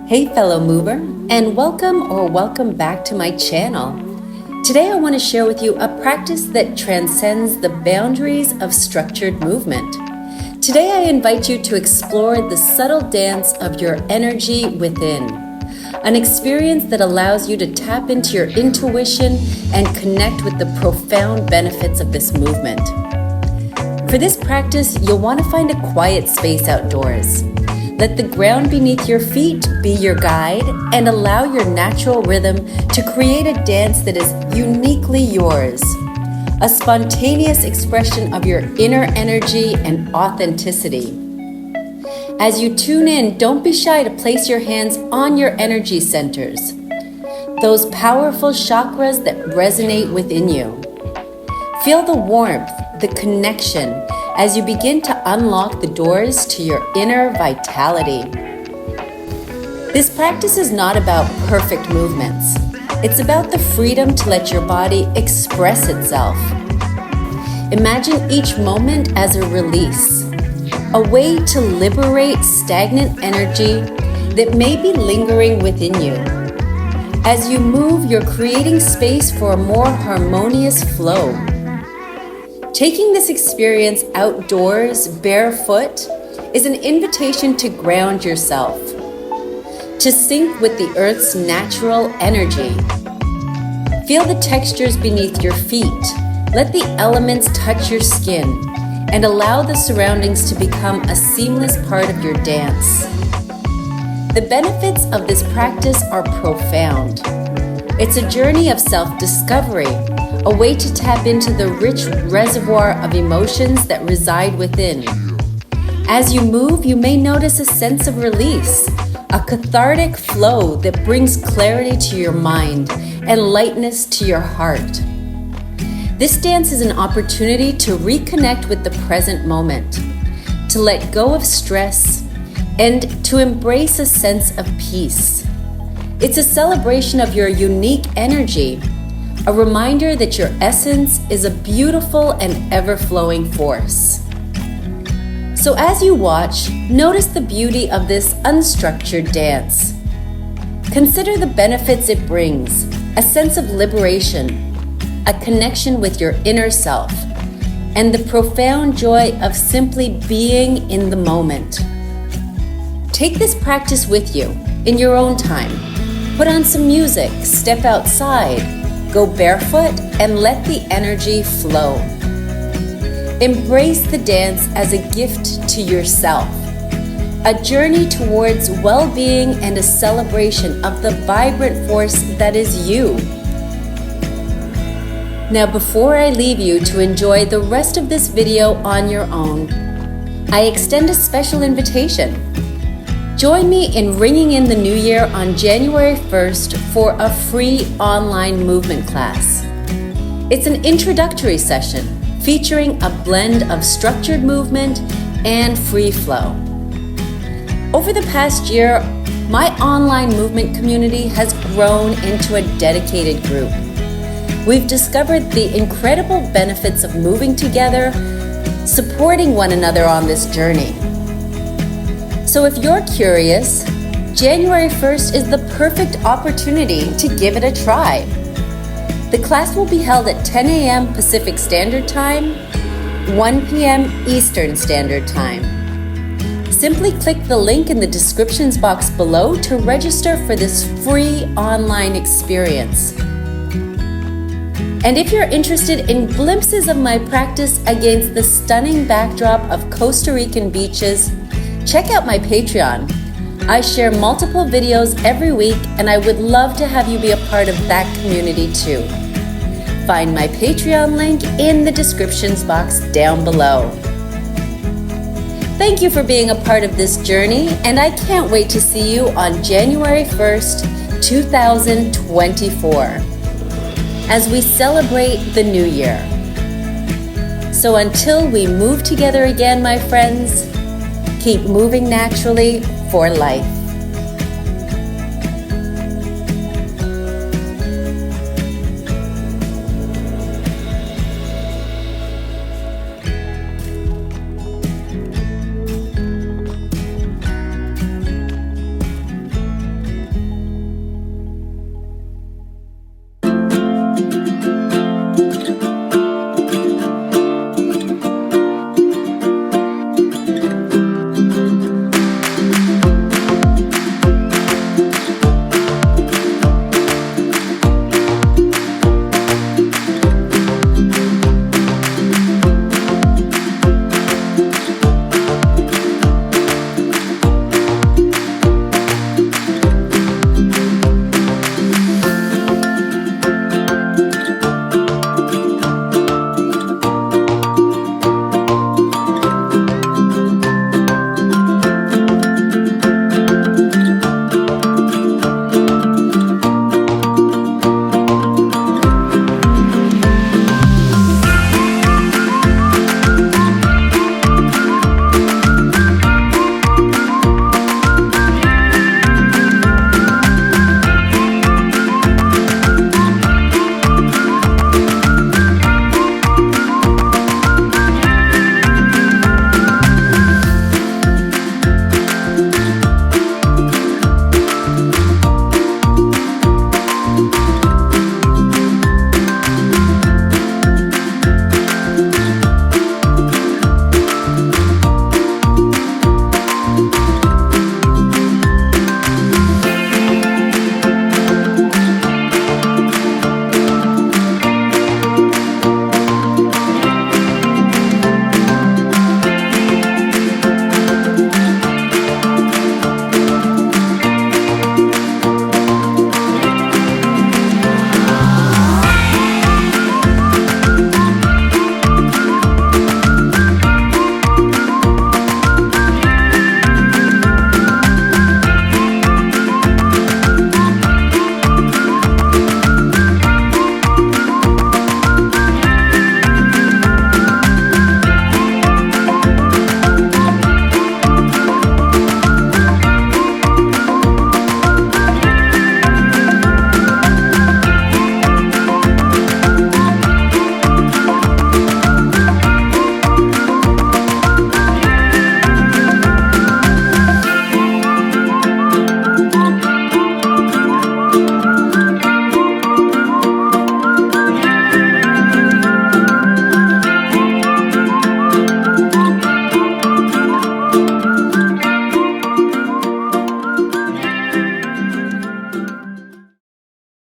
Hey fellow mover, and welcome back to my channel. Today I want to share with you a practice that transcends the boundaries of structured movement. Today I invite you to explore the subtle dance of your energy within, an experience that allows you to tap into your intuition and connect with the profound benefits of this movement. For this practice, you'll want to find a quiet space outdoors. Let the ground beneath your feet be your guide and allow your natural rhythm to create a dance that is uniquely yours, a spontaneous expression of your inner energy and authenticity. As you tune in, don't be shy to place your hands on your energy centers, those powerful chakras that resonate within you. Feel the warmth, the connection, as you begin to unlock the doors to your inner vitality. This practice is not about perfect movements. It's about the freedom to let your body express itself. Imagine each moment as a release, a way to liberate stagnant energy that may be lingering within you. As you move, you're creating space for a more harmonious flow. Taking this experience outdoors, barefoot, is an invitation to ground yourself, to sync with the earth's natural energy. Feel the textures beneath your feet. Let the elements touch your skin and allow the surroundings to become a seamless part of your dance. The benefits of this practice are profound. It's a journey of self-discovery, a way to tap into the rich reservoir of emotions that reside within. As you move, you may notice a sense of release, a cathartic flow that brings clarity to your mind and lightness to your heart. This dance is an opportunity to reconnect with the present moment, to let go of stress, and to embrace a sense of peace. It's a celebration of your unique energy, a reminder that your essence is a beautiful and ever-flowing force. So as you watch, notice the beauty of this unstructured dance. Consider the benefits it brings, a sense of liberation, a connection with your inner self, and the profound joy of simply being in the moment. Take this practice with you in your own time. Put on some music, step outside, go barefoot, and let the energy flow. Embrace the dance as a gift to yourself, a journey towards well-being and a celebration of the vibrant force that is you. Now, before I leave you to enjoy the rest of this video on your own, I extend a special invitation. Join me in ringing in the new year on January 1st for a free online movement class. It's an introductory session featuring a blend of structured movement and free flow. Over the past year, my online movement community has grown into a dedicated group. We've discovered the incredible benefits of moving together, supporting one another on this journey. So if you're curious, January 1st is the perfect opportunity to give it a try. The class will be held at 10 a.m. Pacific Standard Time, 1 p.m. Eastern Standard Time. Simply click the link in the descriptions box below to register for this free online experience. And if you're interested in glimpses of my practice against the stunning backdrop of Costa Rican beaches, check out my Patreon. I share multiple videos every week, and I would love to have you be a part of that community too. Find my Patreon link in the descriptions box down below. Thank you for being a part of this journey, and I can't wait to see you on January 1st, 2024, as we celebrate the new year. So until we move together again, my friends, keep moving naturally for life.